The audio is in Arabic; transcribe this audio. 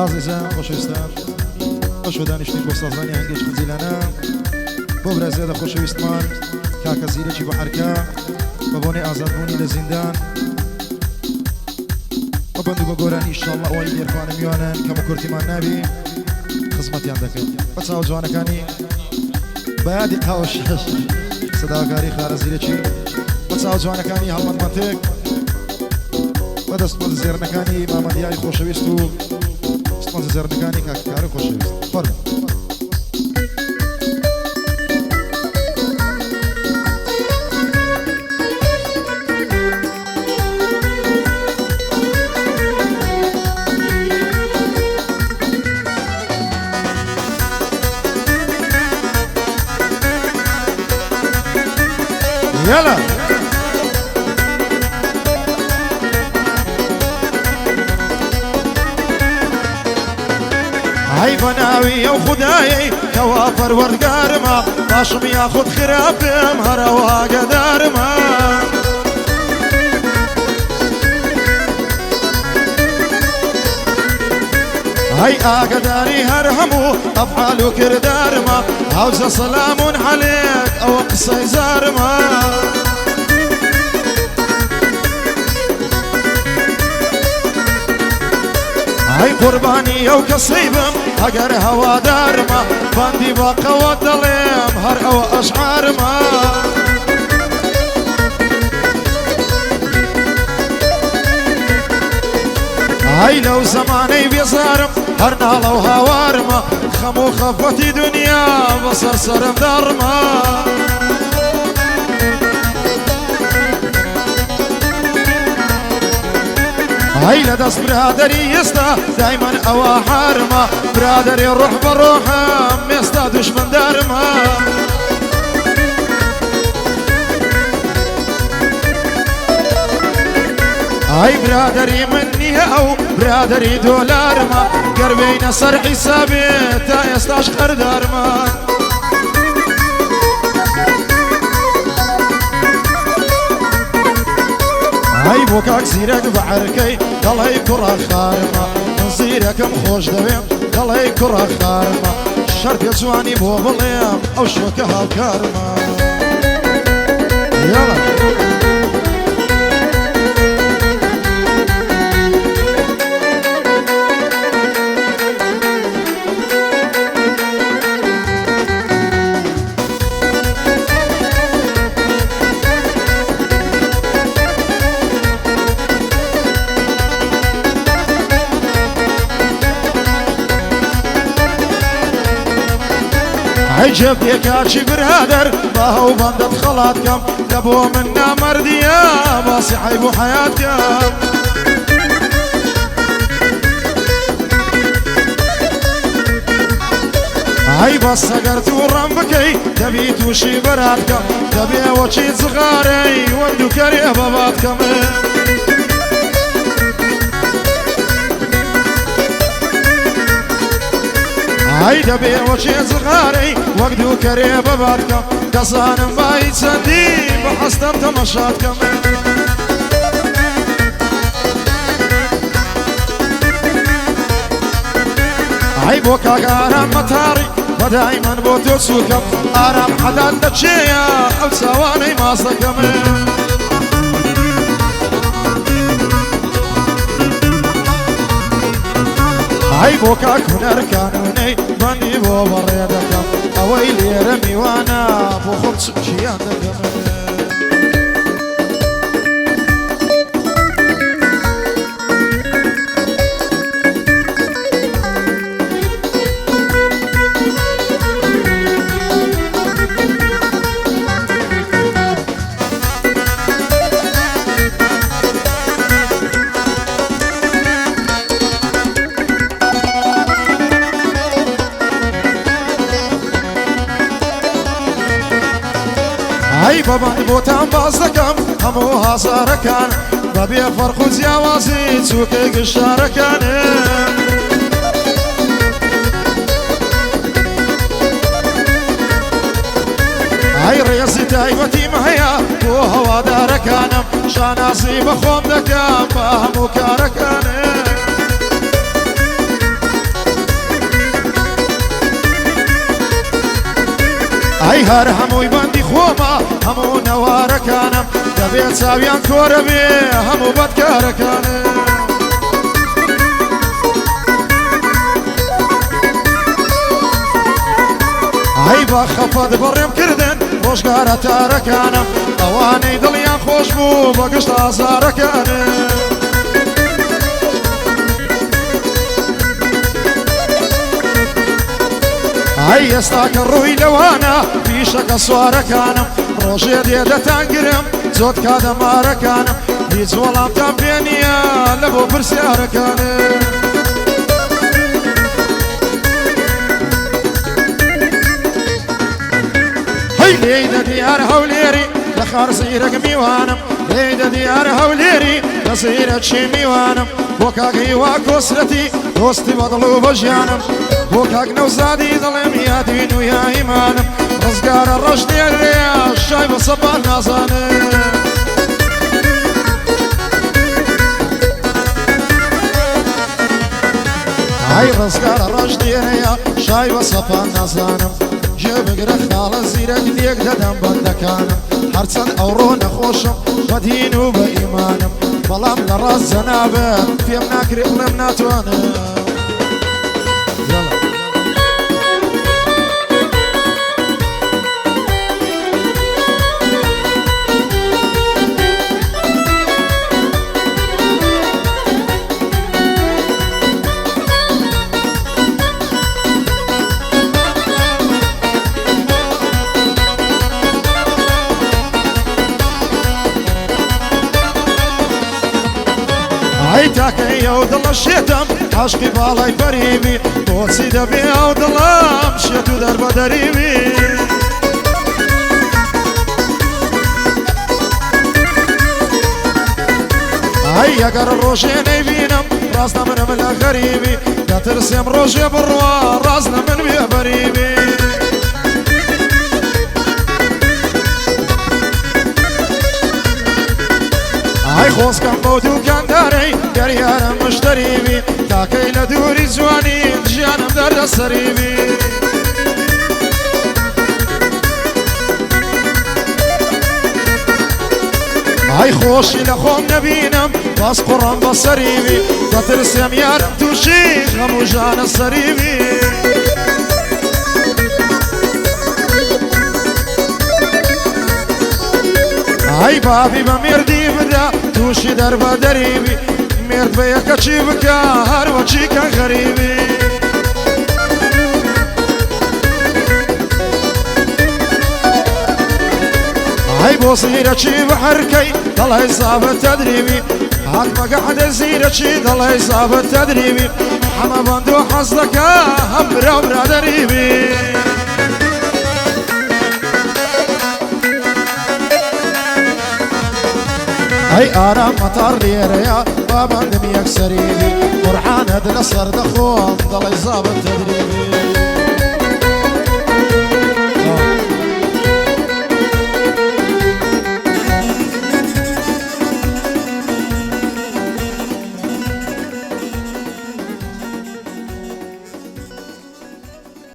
عزیزم خوشویستم خوش دانشتین بۆ سازانی هەنگێک خزیلانە بۆ برازێدە خۆشەویستمان کاکە زیرەکی بە حرکە بە بۆنەی ئازادبوونی لە زیندان بە بەند و بە گۆرانی ئینشاءالله ئەوەی لێرخوانە میوانن کەم و کورتیمان نابی خزمەتیان دەکەین بە چاو جوانەکانی بە یادی قاوەشەش سەداوەکاری خارە زیرەکی بە چاو جوانەکانی هەڵمەند مەتێک بە دەستمەند زێرنەکانی مامەدیای خۆشەویست و دەستمەند زێرنەکانی کاکەکاری خۆشەویست فەرموو يلا هاي بناوي يا خداي كوافر وردقار ما باشم ياخد خرابم هروا قدار ما هاي اقداري هرهمو افعال كردار ما عاوز سلام عليك او قصي زار ما هاي قرباني او كصيبم اگر هوا دار ما باندي باقا ودليم هر او اشعار ما هاي لو زماني بيزارم هر نالا وهوارما خمو خفتي دنيا بصر سرم دارما هاي لدست برادري يستا دايما اوا حارما برادري الروح بروحه ميستا دشمن دارما هاي برادري مني او برادري دولار ما قربين صار حسابي تا يستاشقر دار ما هاي بوكاك زيرك بعركي قلعي كرة خارمة نزيرك مخوش دويم قلعي كرة خارمة شرق جواني بو بليم او شوكها الكارمة يلا عجب يكاشي برادر ما هو بندت خلاتكم دبو منا مرديا باسي حيبو حياتكم هاي بس سقرتو رمبكي دبيتو شي براتكم دبي وشي صغاري ودو كريه باباتكم هاي دبي وشي صغاري وقدو كريب باباتكم قصانم بايت سندي بحسن تمشاتكم هاي بوكا قارم مطاري ودايما بوتو سوكم آرام حداد دتشيا او سواني ماسكم هاي بوكاك هنر كانوني بني بو بريدكم اويلي رمي وانا بو خبز شيادكم هاي بابان بوتان بازدكم همو هازاركان بابي فرق زياوازي تسوكي قشاركان هاي رياسي تايبتي مهيا بو هوا داركانم شاناسي بخوم دكام باهمو كاركان هەر هەمووی بەندی خۆمە هەموو نەوارەکانم دەبێت چاویان کۆرە بێ هەموو بەدکارەکانم ئەی بە خەفەت بەڕێم کردن ڕۆژگارە تارەکانم ئەوانەی دڵیان خۆش بوو بە گشت ئازارەکانم ئەی ئێستا کە ڕووی لەوانە پیشەکە سوارەکانم ڕۆژێ دێدەتانگرم زۆت کادەمارەکانم هیچ وەڵامتان پێ نییە لە بۆ پرسیارەکانم لێی دەدیار هەولێری لە خار زیرەک میوانم لێی دەدیار هەولێری لە زیرەکی میوانم بۆ کاکەی وا کۆسرەتی دۆستی بەدڵ و بەژیانم بۆ کاک نەوزادی دەڵێم یادوین و یا ئیمانم ڕزگارە ڕەش دێرەیە شای بە سەپان نازانم ئای ڕزگارە ڕەش دێرەیە شای بە سەپان نازانم جێ بگرە خاڵە زیرەک لێک دەدەم بەندەکانم هەرچەند ئەوڕۆ نەخۆشم بە دین و بە ئیمانم بەڵام لە ڕاست جەنابەت پێم ناکرێ بڵێم ناتوانم ئەی تاکەی ئەو دڵە شێتم عاشقی باڵای فەریبی بۆچی دەبێ ئەو دڵم شێت و دەربە دەریبی ئەی ئەگەر ڕۆژێ نەیبینم ڕاست نەمنم لە غەریبی دەترسێم ڕۆژێ بڕوا ڕاست نەمن بێ بەریبی ئەی خۆزکەم بۆ دووکاندارەی دەریارە مشتەریبی تاکەی لە دووری جوانی ژیانم دەردەسەریبی ئەی خۆشی لە خۆم نەبینم باس قوڕم بە سەریبی دەترسێم یارم تووشی غەم و ژانە سەریبی ئەی بابی بە مێردی بدە تووشی دەربە دەریبی مێرد بە یەکەچی بکە هەروەچی کە غەریبی ئەی بۆ زیرەکی بەحەرکەی دەڵێ زابە تەدریبی هاتمەگە حەدە زیرەکی دەڵێ زابە تەدریبی هەمە بەند و حەز دەکا هەم برا و برادەریبی ئەی ئارام مەتار لێرەیە بابەندم یەکسەریبی قورعانت لەسەر دەخۆم دەڵێ زابە تەدریبی